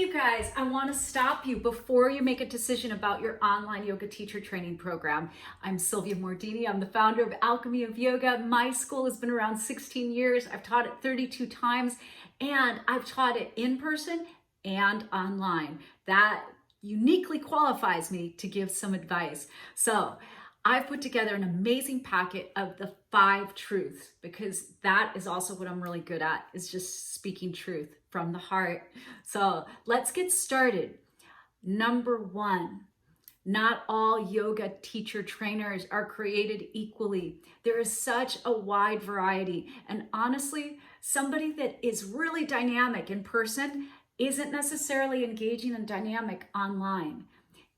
you guys, I want to stop you before you make a decision about your online yoga teacher training program. I'm Sylvia Mordini. I'm the founder of Alchemy of Yoga. My school has been around 16 years. I've taught it 32 times, and I've taught it in person and online. That uniquely qualifies me to give some advice. So I've put together an amazing packet of the 5 truths, because that is also what I'm really good at, is just speaking truth from the heart. So let's get started. Number 1, not all yoga teacher trainers are created equally. There is such a wide variety. And honestly, somebody that is really dynamic in person isn't necessarily engaging and dynamic online.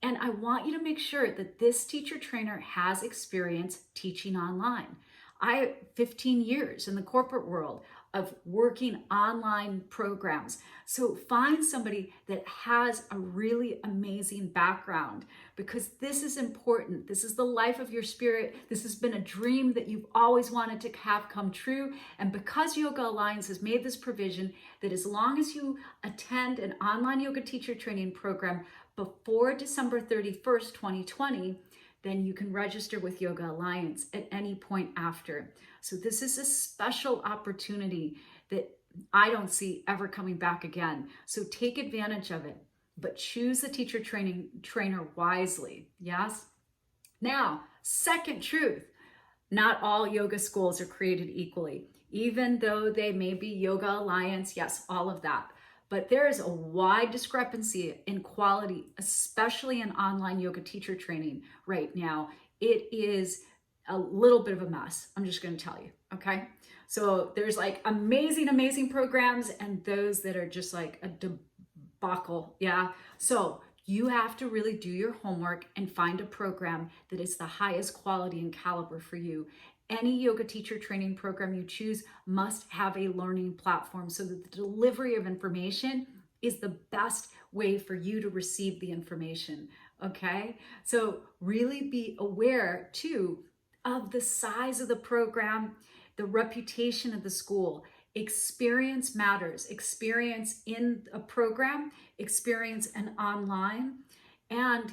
And I want you to make sure that this teacher trainer has experience teaching online. I have 15 years in the corporate world of working online programs. So find somebody that has a really amazing background, because this is important. This is the life of your spirit. This has been a dream that you've always wanted to have come true. And because Yoga Alliance has made this provision that as long as you attend an online yoga teacher training program before December 31st, 2020, then you can register with Yoga Alliance at any point after. So this is a special opportunity that I don't see ever coming back again. So take advantage of it, but choose the teacher trainer wisely. Yes? Now, second truth, not all yoga schools are created equally. Even though they may be Yoga Alliance, yes, all of that. But there is a wide discrepancy in quality, especially in online yoga teacher training right now. It is a little bit of a mess. I'm just going to tell you, okay? So there's like amazing programs and those that are just like a debacle, yeah? So you have to really do your homework and find a program that is the highest quality and caliber for you. Any yoga teacher training program you choose must have a learning platform so that the delivery of information is the best way for you to receive the information, okay? So really be aware too of the size of the program, the reputation of the school. Experience matters. Experience in a program, experience and online, and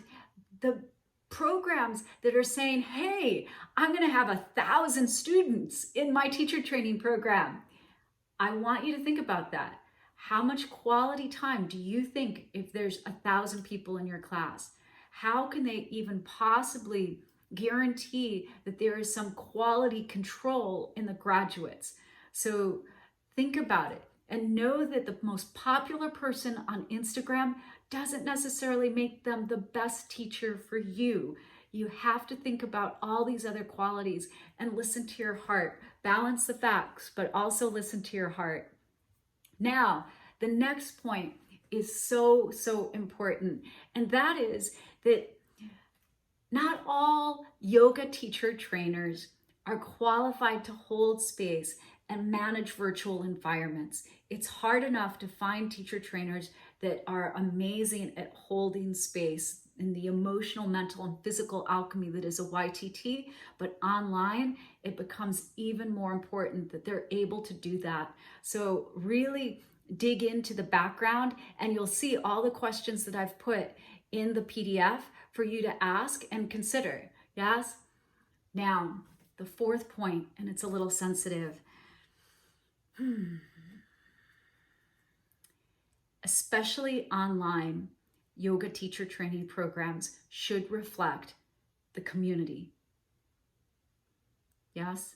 the programs that are saying, hey, I'm going to have 1,000 students in my teacher training program. I want you to think about that. How much quality time do you think if there's 1,000 people in your class? How can they even possibly guarantee that there is some quality control in the graduates? So think about it and know that the most popular person on Instagram doesn't necessarily make them the best teacher for you. You have to think about all these other qualities and listen to your heart. Balance the facts, but also listen to your heart. Now, the next point is so important, and that is that not all yoga teacher trainers are qualified to hold space and manage virtual environments. It's hard enough to find teacher trainers that are amazing at holding space in the emotional, mental, and physical alchemy that is a YTT, but online, it becomes even more important that they're able to do that. So really dig into the background, and you'll see all the questions that I've put in the PDF for you to ask and consider, yes? Now, the 4th point, and it's a little sensitive. Especially online, yoga teacher training programs should reflect the community. Yes?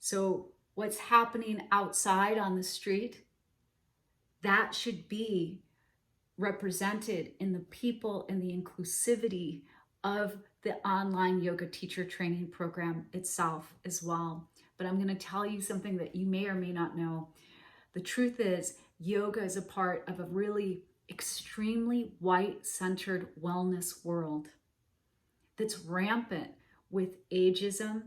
So what's happening outside on the street, that should be represented in the people and the inclusivity of the online yoga teacher training program itself as well. But I'm going to tell you something that you may or may not know. The truth is, yoga is a part of a really extremely white-centered wellness world that's rampant with ageism,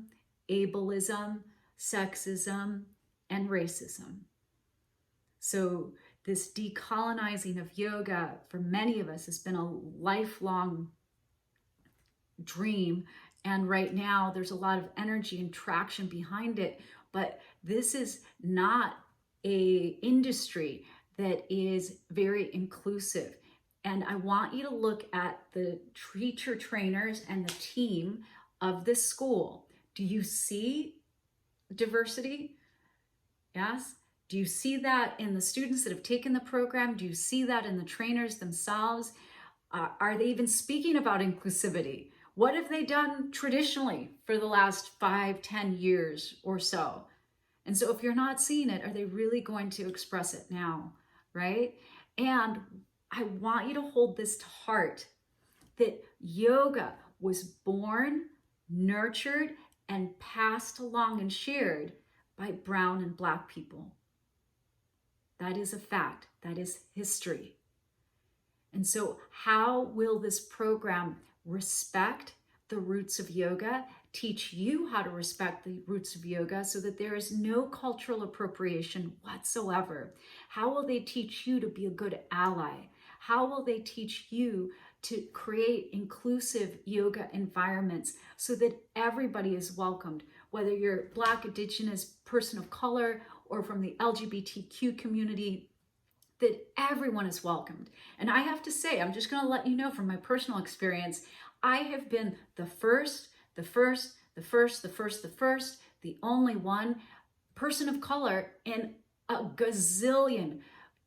ableism, sexism, and racism. So this decolonizing of yoga for many of us has been a lifelong dream. And right now there's a lot of energy and traction behind it, but this is not a industry that is very inclusive. And I want you to look at the teacher trainers and the team of this school. Do you see diversity? Yes. Do you see that in the students that have taken the program? Do you see that in the trainers themselves? Are they even speaking about inclusivity? What have they done traditionally for the last 5-10 years or so? And so if you're not seeing it, are they really going to express it now, right? And I want you to hold this to heart, that yoga was born, nurtured, and passed along and shared by brown and Black people. That is a fact. That is history. And so how will this program respect the roots of yoga, teach you how to respect the roots of yoga so that there is no cultural appropriation whatsoever? How will they teach you to be a good ally? How will they teach you to create inclusive yoga environments so that everybody is welcomed, whether you're Black, Indigenous, person of color, or from the LGBTQ community, that everyone is welcomed. And I have to say, I'm just going to let you know from my personal experience, I have been the only one person of color in a gazillion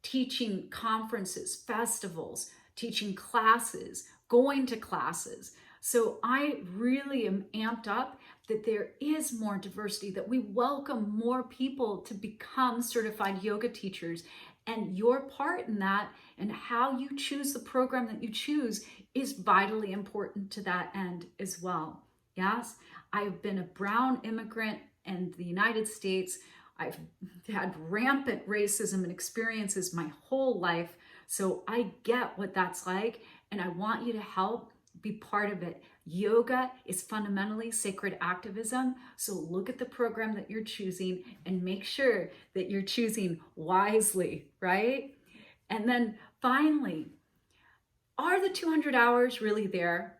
teaching conferences, festivals, teaching classes, going to classes. So I really am amped up that there is more diversity, that we welcome more people to become certified yoga teachers. And your part in that and how you choose the program that you choose is vitally important to that end as well. Yes, I've been a brown immigrant in the United States. I've had rampant racism and experiences my whole life. So I get what that's like, and I want you to help be part of it. Yoga is fundamentally sacred activism. So look at the program that you're choosing and make sure that you're choosing wisely, right? And then finally, are the 200 hours really there?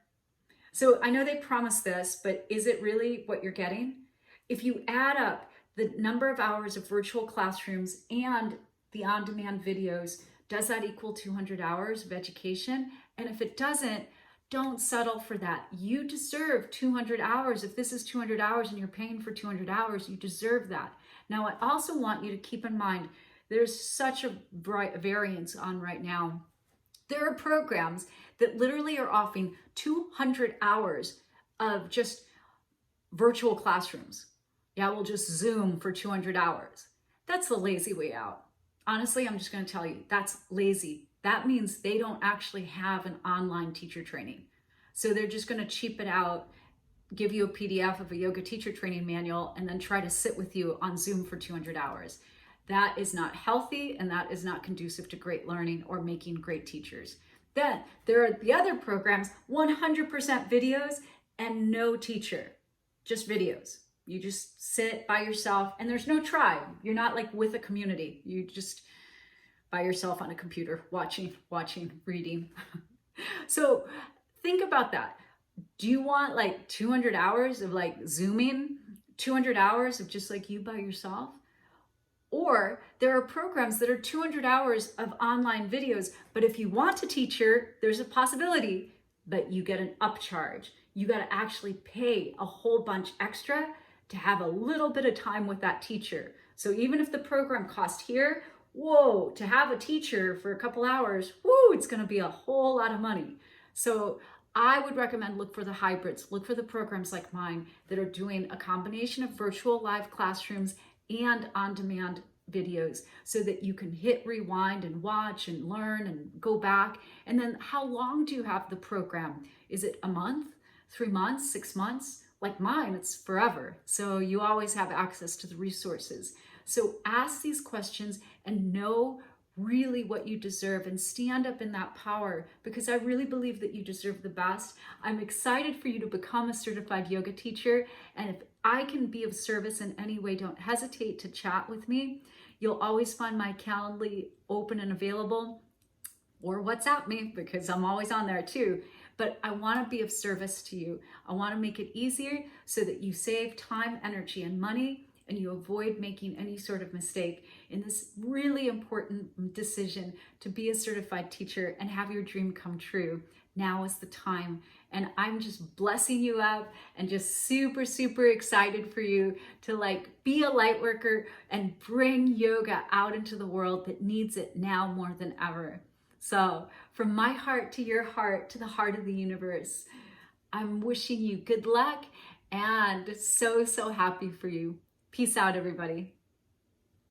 So I know they promised this, but is it really what you're getting? If you add up the number of hours of virtual classrooms and the on-demand videos, does that equal 200 hours of education? And if it doesn't, don't settle for that. You deserve 200 hours. If this is 200 hours and you're paying for 200 hours, you deserve that. Now, I also want you to keep in mind, there's such a variance on right now. There are programs that literally are offering 200 hours of just virtual classrooms. Yeah, we'll just Zoom for 200 hours. That's the lazy way out. Honestly, I'm just going to tell you, that's lazy. That means they don't actually have an online teacher training. So they're just going to cheap it out, give you a PDF of a yoga teacher training manual, and then try to sit with you on Zoom for 200 hours. That is not healthy, and that is not conducive to great learning or making great teachers. Then there are the other programs, 100% videos and no teacher, just videos. You just sit by yourself and there's no tribe. You're not like with a community. You just by yourself on a computer, watching, reading. So think about that. Do you want like 200 hours of like Zooming, 200 hours of just like you by yourself? Or there are programs that are 200 hours of online videos, but if you want a teacher, there's a possibility, but you get an upcharge. You got to actually pay a whole bunch extra to have a little bit of time with that teacher. So even if the program cost here, whoa, to have a teacher for a couple hours, whoo, it's going to be a whole lot of money. So I would recommend look for the hybrids, look for the programs like mine that are doing a combination of virtual live classrooms and on-demand videos so that you can hit rewind and watch and learn and go back. And then how long do you have the program? Is it a month, 3 months, 6 months? Like mine, it's forever. So you always have access to the resources. So ask these questions and know really what you deserve and stand up in that power, because I really believe that you deserve the best. I'm excited for you to become a certified yoga teacher. And if I can be of service in any way, don't hesitate to chat with me. You'll always find my Calendly open and available, or WhatsApp me because I'm always on there too. But I want to be of service to you. I want to make it easier so that you save time, energy, and money and you avoid making any sort of mistake in this really important decision to be a certified teacher and have your dream come true, now is the time. And I'm just blessing you up and just super, super excited for you to like be a light worker and bring yoga out into the world that needs it now more than ever. So from my heart to your heart to the heart of the universe, I'm wishing you good luck and so, so happy for you. Peace out, everybody.